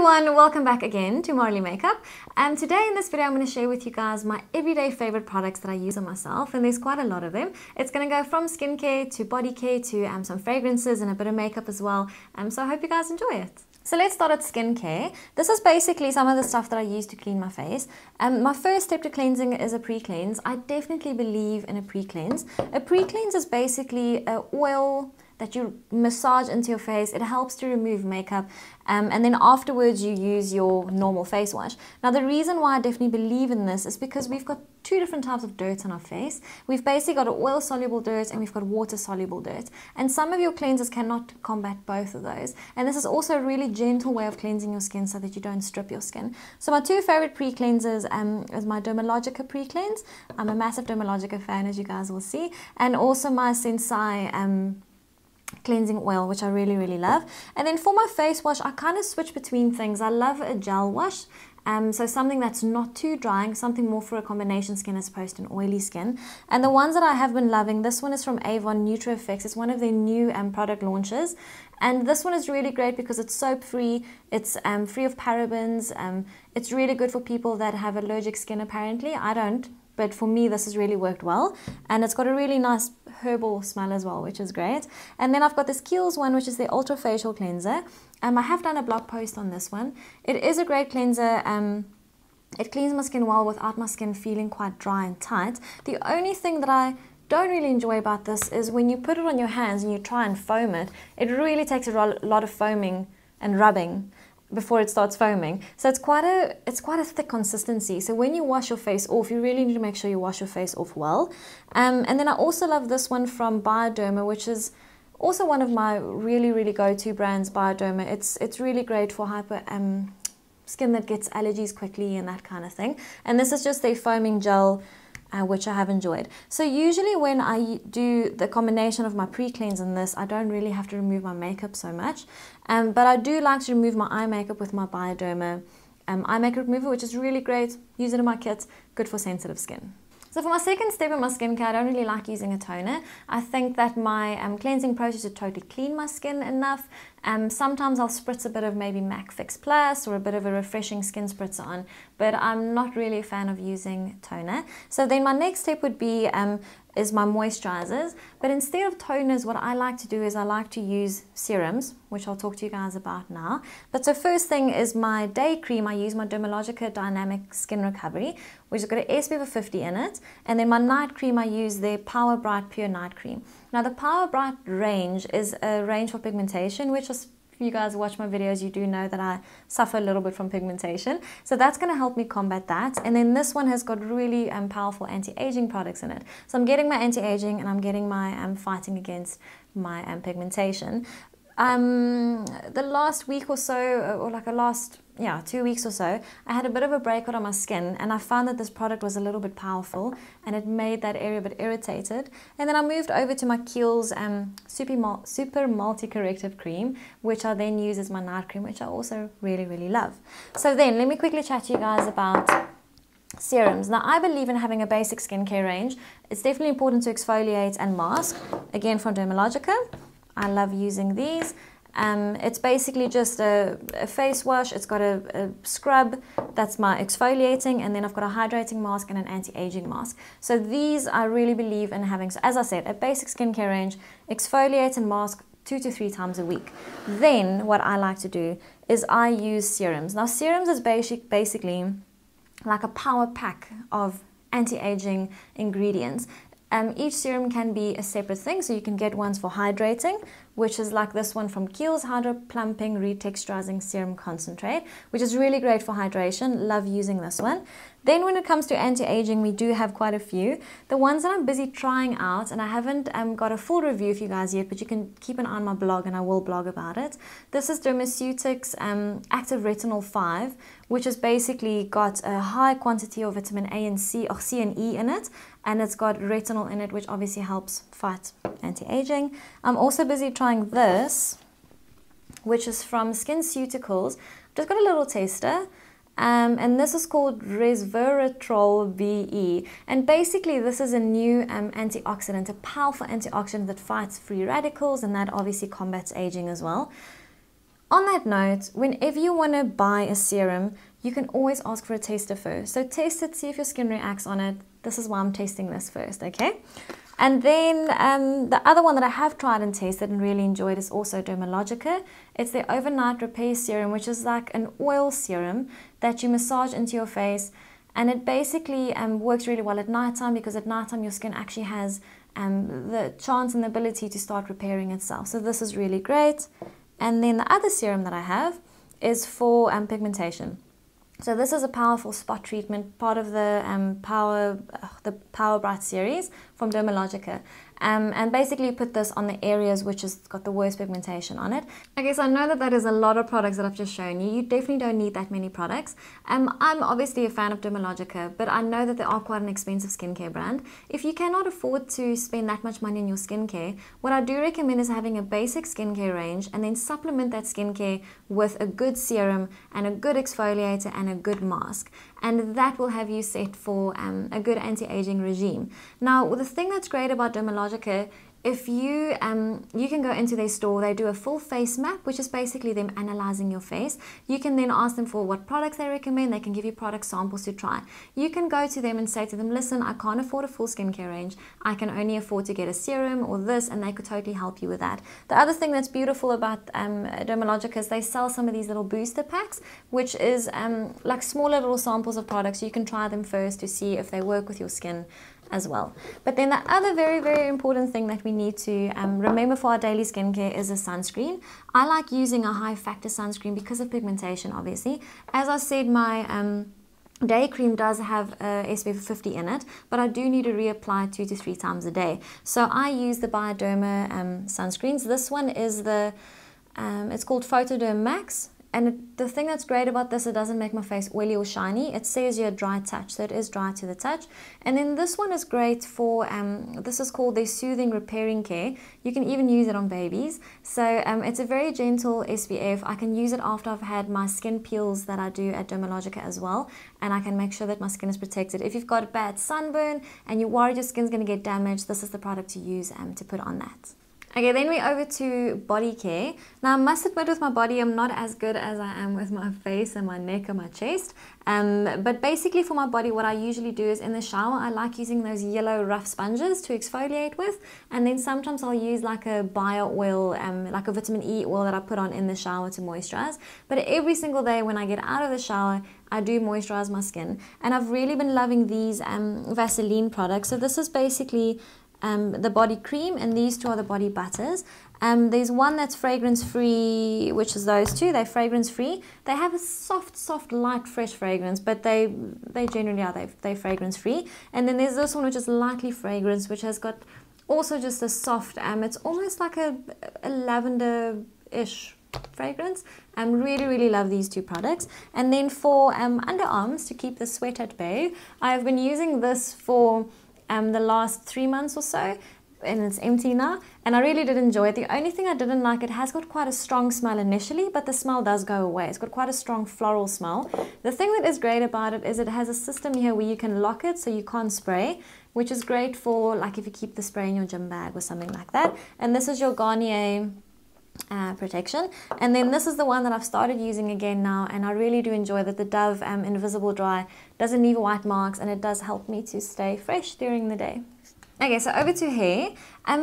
everyone, welcome back again to Marli Makeup. Today in this video I'm going to share with you guys my everyday favorite products that I use on myself, and there's quite a lot of them. It's going to go from skincare to body care to some fragrances and a bit of makeup as well. So I hope you guys enjoy it. So let's start at skincare. This is basically some of the stuff that I use to clean my face. My first step to cleansing is a pre-cleanse. I definitely believe in a pre-cleanse. A pre-cleanse is basically an oil that you massage into your face. It helps to remove makeup, and then afterwards you use your normal face wash. Now the reason why I definitely believe in this is because we've got two different types of dirt on our face. We've basically got an oil soluble dirt and we've got water soluble dirt, and some of your cleansers cannot combat both of those, and this is also a really gentle way of cleansing your skin so that you don't strip your skin. So my two favorite pre-cleansers is my Dermalogica pre-cleanse. I'm a massive Dermalogica fan, as you guys will see, and also my Sensai cleansing oil, which I really love. And then for my face wash, I kind of switch between things. I love a gel wash, so something that's not too drying, something more for a combination skin as opposed to an oily skin. And the ones that I have been loving, this one is from Avon, NutriFX. It's one of their new product launches, and this one is really great because it's soap free, it's free of parabens. It's really good for people that have allergic skin. Apparently I don't, but for me this has really worked well, and it's got a really nice herbal smell as well, which is great. And then I've got this Kiehl's one, which is the Ultra Facial Cleanser. I have done a blog post on this one. It is a great cleanser. It cleans my skin well without my skin feeling quite dry and tight. The only thing that I don't really enjoy about this is when you put it on your hands and you try and foam it, it really takes a lot of foaming and rubbing before it starts foaming. So it's quite a thick consistency. So when you wash your face off, you really need to make sure you wash your face off well. And then I also love this one from Bioderma, which is also one of my really go-to brands, Bioderma. It's really great for skin that gets allergies quickly and that kind of thing. And this is just their foaming gel, which I have enjoyed. So usually when I do the combination of my pre-cleanse and this, I don't really have to remove my makeup so much. But I do like to remove my eye makeup with my Bioderma eye makeup remover, which is really great. Use it in my kit, good for sensitive skin. So for my second step in my skincare, I don't really like using a toner. I think that my cleansing process to totally clean my skin enough. Sometimes I'll spritz a bit of maybe MAC Fix Plus or a bit of a refreshing skin spritzer on, but I'm not really a fan of using toner. So then my next step would be is my moisturizers. But instead of toners, what I like to do is I like to use serums, which I'll talk to you guys about now. But so first thing is my day cream. I use my Dermalogica Dynamic Skin Recovery, which has got an SPF of 50 in it. And then my night cream, I use their Power Bright Pure Night Cream. Now the Power Bright range is a range for pigmentation, which is, if you guys watch my videos, you do know that I suffer a little bit from pigmentation. So that's going to help me combat that. And then this one has got really powerful anti-aging products in it. So I'm getting my anti-aging and I'm getting my fighting against my pigmentation. The last week or so, or like the last 2 weeks or so, I had a bit of a breakout on my skin, and I found that this product was a little bit powerful and it made that area a bit irritated. And then I moved over to my Kiehl's Super Multi Corrective Cream, which I then use as my night cream, which I also really love. So then let me quickly chat to you guys about serums. Now I believe in having a basic skincare range. It's definitely important to exfoliate and mask, again from Dermalogica. I love using these. It's basically just a face wash. It's got a scrub, that's my exfoliating, and then I've got a hydrating mask and an anti-aging mask. So these I really believe in having, so as I said, a basic skincare range, exfoliate and mask 2 to 3 times a week. Then what I like to do is I use serums. Now serums is basically like a power pack of anti-aging ingredients. Each serum can be a separate thing, so you can get ones for hydrating, which is like this one from Kiehl's Hydro Plumping Retexturizing Serum Concentrate, which is really great for hydration. Love using this one. Then when it comes to anti-aging, we do have quite a few. The ones that I'm busy trying out, and I haven't got a full review of you guys yet, but you can keep an eye on my blog and I will blog about it. This is Dermaceutics Active Retinol 5, which has basically got a high quantity of vitamin A and C, or C and E in it, and it's got retinol in it, which obviously helps fight anti-aging. I'm also busy trying this, which is from SkinCeuticals. I've just got a little taster. And this is called Resveratrol VE, and basically this is a new antioxidant, a powerful antioxidant that fights free radicals, and that obviously combats aging as well. On that note, whenever you want to buy a serum, you can always ask for a taster first. So test it, see if your skin reacts on it. This is why I'm testing this first, okay? And then the other one that I have tried and tasted and really enjoyed is also Dermalogica. It's the Overnight Repair Serum, which is like an oil serum that you massage into your face. And it basically works really well at nighttime, because at nighttime your skin actually has the chance and the ability to start repairing itself. So this is really great. And then the other serum that I have is for pigmentation. So this is a powerful spot treatment, part of the Power Bright series from Dermalogica. And basically you put this on the areas which has got the worst pigmentation on it. Okay, so I know that that is a lot of products that I've just shown you. You definitely don't need that many products. I'm obviously a fan of Dermalogica, but I know that they are quite an expensive skincare brand. If you cannot afford to spend that much money on your skincare, what I do recommend is having a basic skincare range and then supplement that skincare with a good serum and a good exfoliator and a good mask. And that will have you set for a good anti-aging regime. Now, the thing that's great about Dermalogica, if you can go into their store, they do a full face map, which is basically them analyzing your face. You can then ask them for what products they recommend. They can give you product samples to try. You can go to them and say to them, listen, I can't afford a full skincare range. I can only afford to get a serum or this, and they could totally help you with that. The other thing that's beautiful about Dermalogica is they sell some of these little booster packs, which is like smaller little samples of products. You can try them first to see if they work with your skin as well. But then the other very, very important thing that we need to remember for our daily skincare is a sunscreen. I like using a high factor sunscreen because of pigmentation, obviously. As I said, my day cream does have SPF 50 in it, but I do need to reapply 2 to 3 times a day. So I use the Bioderma sunscreens. This one is the, it's called Photoderm Max. And the thing that's great about this, it doesn't make my face oily or shiny. It says you're a dry touch, so it is dry to the touch. And then this one is great for, this is called the Soothing Repairing Care. You can even use it on babies. So it's a very gentle SPF. I can use it after I've had my skin peels that I do at Dermalogica as well. And I can make sure that my skin is protected. If you've got a bad sunburn and you're worried your skin's going to get damaged, this is the product to use to put on that. Okay, then we're over to body care. Now, I must admit with my body, I'm not as good as I am with my face and my neck and my chest. But basically for my body, what I usually do is in the shower, I like using those yellow rough sponges to exfoliate with. And then sometimes I'll use like a bio oil, like a vitamin E oil that I put on in the shower to moisturize. But every single day when I get out of the shower, I do moisturize my skin. And I've really been loving these Vaseline products. So this is basically the body cream, and these two are the body butters. There's one that's fragrance free, which is those two. They're fragrance free. They have a soft, light, fresh fragrance, but they generally are. They're fragrance free. And then there's this one which is lightly fragrance, which has got also just a soft. It's almost like a lavender-ish fragrance. I really love these two products. And then for underarms, to keep the sweat at bay, I have been using this for the last 3 months or so, and it's empty now, and I really did enjoy it. The only thing I didn't like, it has got quite a strong smell initially, but the smell does go away. It's got quite a strong floral smell. The thing that is great about it is it has a system here where you can lock it so you can't spray, which is great for like if you keep the spray in your gym bag or something like that. And this is your Garnier protection. And then this is the one that I've started using again now, and I really do enjoy that. The Dove Invisible Dry doesn't leave white marks, and it does help me to stay fresh during the day. Okay, so over to hair.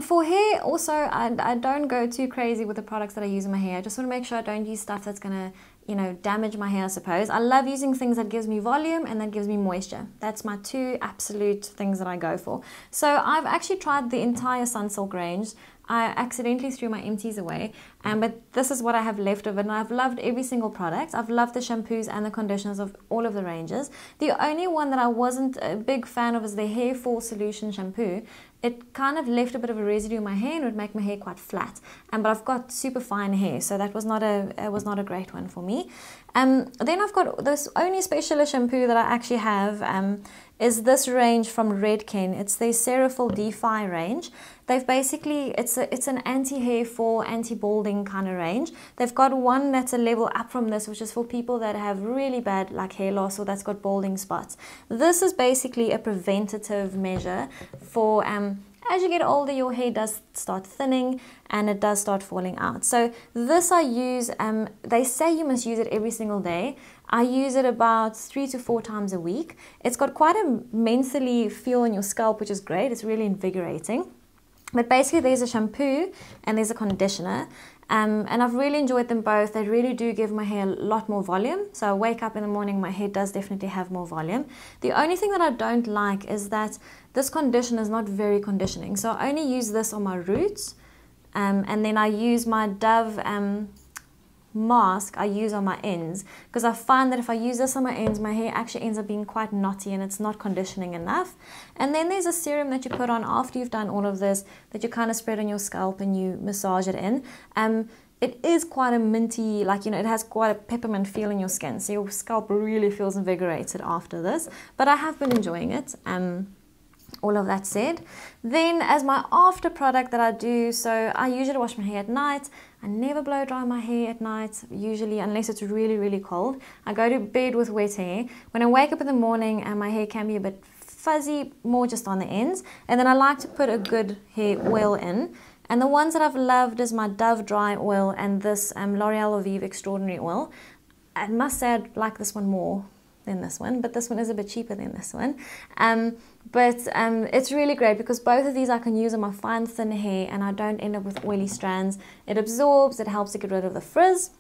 For hair also, I don't go too crazy with the products that I use in my hair. I just want to make sure I don't use stuff that's going to damage my hair, I suppose. I love using things that gives me volume and that gives me moisture. That's my two absolute things that I go for. So I've actually tried the entire Sunsilk range. I accidentally threw my empties away, but this is what I have left of it, and I've loved every single product. I've loved the shampoos and the conditioners of all of the ranges. The only one that I wasn't a big fan of is the Hair Fall Solution shampoo. It kind of left a bit of a residue in my hair and would make my hair quite flat. But I've got super fine hair, so that was not a great one for me. Then I've got this only specialist shampoo that I actually have is this range from Redken. It's the Cerafil Defy range. They've basically, it's an anti-hair fall, anti-balding kind of range. They've got one that's a level up from this, which is for people that have really bad like hair loss or that's got balding spots. This is basically a preventative measure for as you get older, your hair does start thinning and it does start falling out. So this I use, they say you must use it every single day. I use it about 3 to 4 times a week. It's got quite a mentally feel on your scalp, which is great. It's really invigorating. But basically there's a shampoo and there's a conditioner. And I've really enjoyed them both. They really do give my hair a lot more volume. So I wake up in the morning, my hair does definitely have more volume. The only thing that I don't like is that this conditioner is not very conditioning. So I only use this on my roots. And then I use my Dove mask I use on my ends, because I find that if I use this on my ends, my hair actually ends up being quite knotty and it's not conditioning enough. And then there's a serum that you put on after you've done all of this, that you kind of spread on your scalp and you massage it in. It is quite a minty, like, you know, it has quite a peppermint feel in your skin, so your scalp really feels invigorated after this. But I have been enjoying it. All of that said, then as my after product that I do, so I usually wash my hair at night. I never blow dry my hair at night, usually, unless it's really, really cold. I go to bed with wet hair. When I wake up in the morning, my hair can be a bit fuzzy, more just on the ends. And then I like to put a good hair oil in. And the ones that I've loved is my Dove Dry Oil and this L'Oreal Vive Extraordinary Oil. I must say I like this one more than this one, but this one is a bit cheaper than this one. It's really great because both of these I can use on my fine thin hair and I don't end up with oily strands. It absorbs, it helps to get rid of the frizz.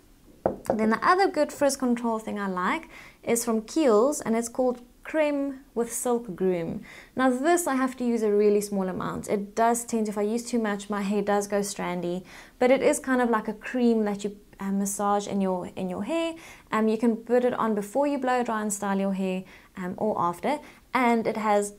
Then the other good frizz control thing I like is from Kiehl's, and it's called Creme with Silk Groom. Now this I have to use a really small amount. It does tend to, if I use too much, my hair does go strandy, but it is kind of like a cream that you massage in your hair. You can put it on before you blow dry and style your hair, or after, and it has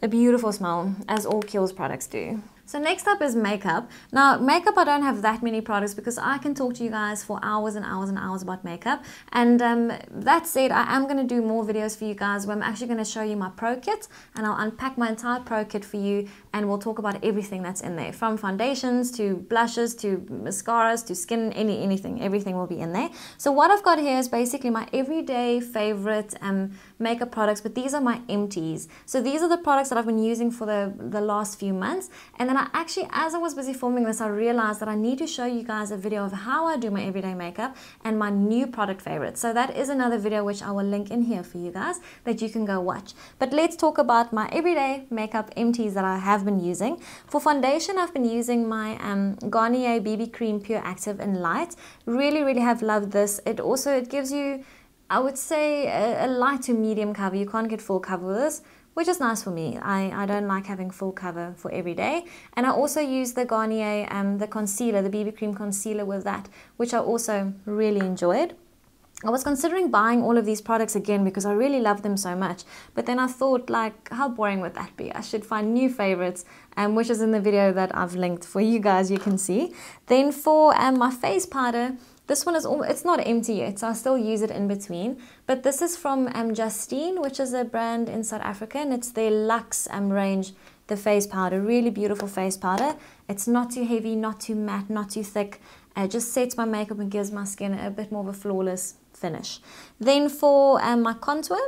a beautiful smell, as all Kiehl's products do. So next up is makeup. Now makeup, I don't have that many products because I can talk to you guys for hours and hours and hours about makeup. And that said, I am going to do more videos for you guys where I'm actually going to show you my pro kit, and I'll unpack my entire pro kit for you, and we'll talk about everything that's in there, from foundations to blushes to mascaras to skin, anything, everything will be in there. So what I've got here is basically my everyday favorite makeup products, but these are my empties. So these are the products that I've been using for the last few months. And then I actually, as I was busy filming this, I realized that I need to show you guys a video of how I do my everyday makeup and my new product favorites. So that is another video which I will link in here for you guys that you can go watch. But let's talk about my everyday makeup empties that I have been using. For foundation, I've been using my Garnier BB Cream Pure Active in Light. Really have loved this. It gives you, I would say, a light to medium cover. You can't get full cover with this, which is nice for me. I don't like having full cover for every day. And I also use the Garnier, the concealer, the BB Cream concealer with that, which I also really enjoyed. I was considering buying all of these products again because I really love them so much. But then I thought, like, how boring would that be? I should find new favorites, which is in the video that I've linked for you guys, you can see. Then for my face powder, this one is, it's not empty yet, so I still use it in between. But this is from Justine, which is a brand in South Africa, and it's their Luxe range, the face powder. Really beautiful face powder. It's not too heavy, not too matte, not too thick. It just sets my makeup and gives my skin a bit more of a flawless finish. Then for my contour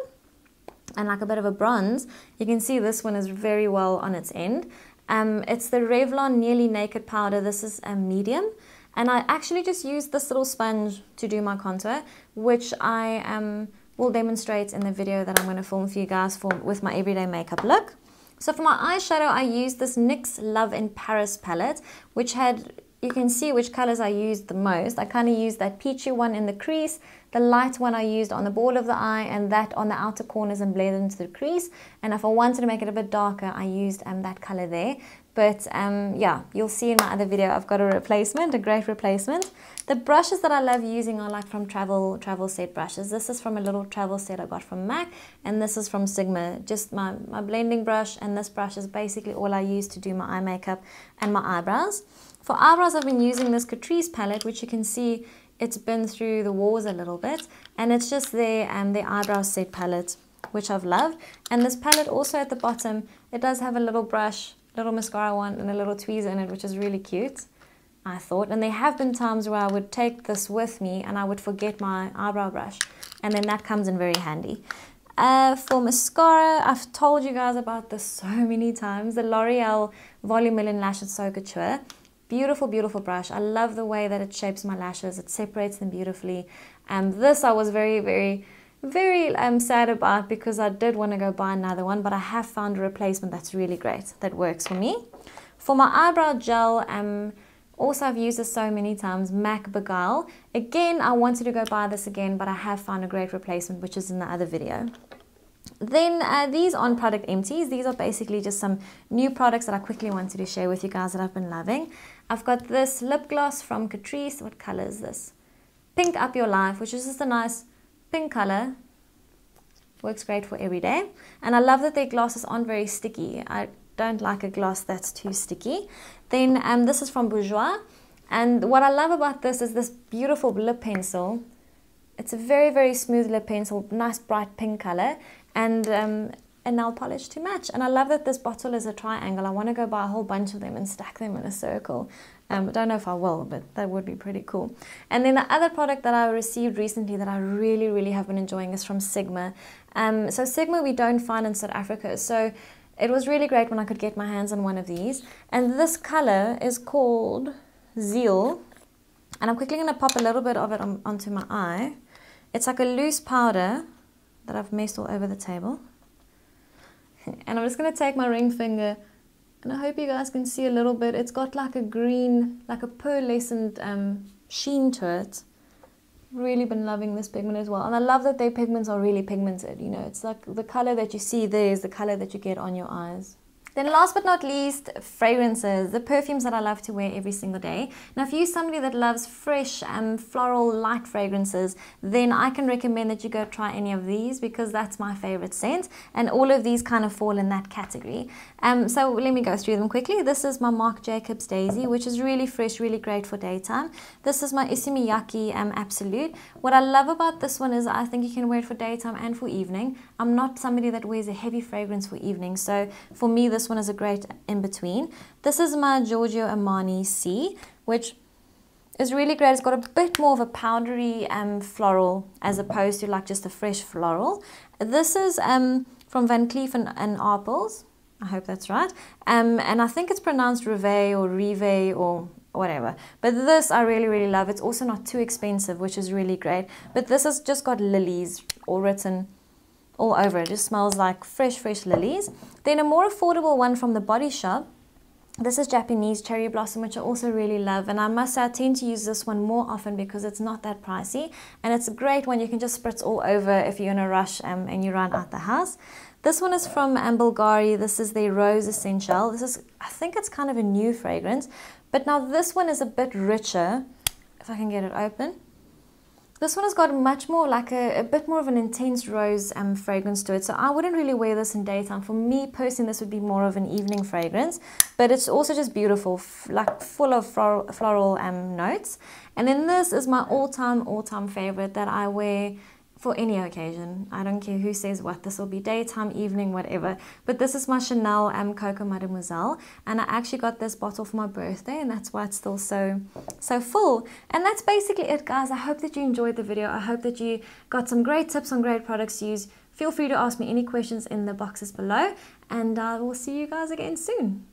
and like a bit of a bronze, you can see this one is very well on its end. It's the Revlon Nearly Naked powder. This is a medium. And I actually just use this little sponge to do my contour, which I will demonstrate in the video that I'm going to film for you guys with my everyday makeup look. So for my eyeshadow, I used this NYX Love in Paris palette, which had, you can see which colors I used the most. I kind of used that peachy one in the crease, the light one I used on the ball of the eye, and that on the outer corners and blended into the crease. And if I wanted to make it a bit darker, I used that color there. But yeah, you'll see in my other video I've got a replacement, a great replacement. The brushes that I love using are like from travel set brushes. This is from a little travel set I got from MAC, and this is from Sigma, just my blending brush, and this brush is basically all I use to do my eye makeup and my eyebrows. For eyebrows, I've been using this Catrice palette, which you can see it's been through the walls a little bit, and it's just their eyebrow set palette, which I've loved. And this palette also at the bottom, it does have a little brush, little mascara one, and a little tweezer in it, which is really cute, I thought. And there have been times where I would take this with me and I would forget my eyebrow brush, and then that comes in very handy. For mascara, I've told you guys about this so many times. The L'Oreal Volume Million Lash and So Couture. Beautiful, beautiful brush. I love the way that it shapes my lashes. It separates them beautifully. This I was very sad about because I did want to go buy another one, but I have found a replacement that's really great, that works for me. For my eyebrow gel, also I've used this so many times, MAC Beguile. Again, I wanted to go buy this again, but I have found a great replacement, which is in the other video. Then these on Product Empties. These are basically just some new products that I quickly wanted to share with you guys that I've been loving. I've got this lip gloss from Catrice. What color is this? Pink Up Your Life, which is just a nice pink color. Works great for every day. And I love that their glosses aren't very sticky. I don't like a gloss that's too sticky. Then this is from Bourjois. And what I love about this is this beautiful lip pencil. It's a very smooth lip pencil, nice bright pink color, and a nail polish to match. And I love that this bottle is a triangle. I want to go buy a whole bunch of them and stack them in a circle. I don't know if I will, but that would be pretty cool. And then the other product that I received recently that I really have been enjoying is from Sigma. So Sigma we don't find in South Africa, so it was really great when I could get my hands on one of these. And this color is called Zeal. And I'm quickly going to pop a little bit of it onto my eye. It's like a loose powder that I've messed all over the table. And I'm just going to take my ring finger, and I hope you guys can see a little bit. It's got like a green, like a pearlescent sheen to it. Really been loving this pigment as well. And I love that their pigments are really pigmented. You know, it's like the color that you see there is the color that you get on your eyes. Then last but not least, fragrances, the perfumes that I love to wear every single day. Now if you're somebody that loves fresh and floral light fragrances, then I can recommend that you go try any of these because that's my favorite scent, and all of these kind of fall in that category. So let me go through them quickly. This is my Marc Jacobs Daisy, which is really fresh, really great for daytime. This is my Issey Miyake Absolute. What I love about this one is I think you can wear it for daytime and for evening. I'm not somebody that wears a heavy fragrance for evening, so for me this one is a great in-between. This is my Giorgio Armani C, which is really great. It's got a bit more of a powdery floral as opposed to like just a fresh floral. This is from Van Cleef and Arpels. I hope that's right. And I think it's pronounced Rive or Rive or whatever. But this I really love. It's also not too expensive, which is really great. But this has just got lilies all written all over. It just smells like fresh lilies. Then a more affordable one from the Body Shop. This is Japanese Cherry Blossom, which I also really love, and I must say I tend to use this one more often because it's not that pricey, and it's a great one you can just spritz all over if you're in a rush and you run out the house. This one is from Bulgari. This is their Rose Essential. This is, I think it's kind of a new fragrance, but now this one is a bit richer, if I can get it open. This one has got much more like a bit more of an intense rose fragrance to it. So I wouldn't really wear this in daytime. For me personally, this would be more of an evening fragrance. But it's also just beautiful, like full of floral notes. And then this is my all-time favorite that I wear for any occasion. I don't care who says what. This will be daytime, evening, whatever. But this is my Chanel Coco Mademoiselle, and I actually got this bottle for my birthday, and that's why it's still so full. And that's basically it, guys. I hope that you enjoyed the video. I hope that you got some great tips on great products to use. Feel free to ask me any questions in the boxes below, and I will see you guys again soon.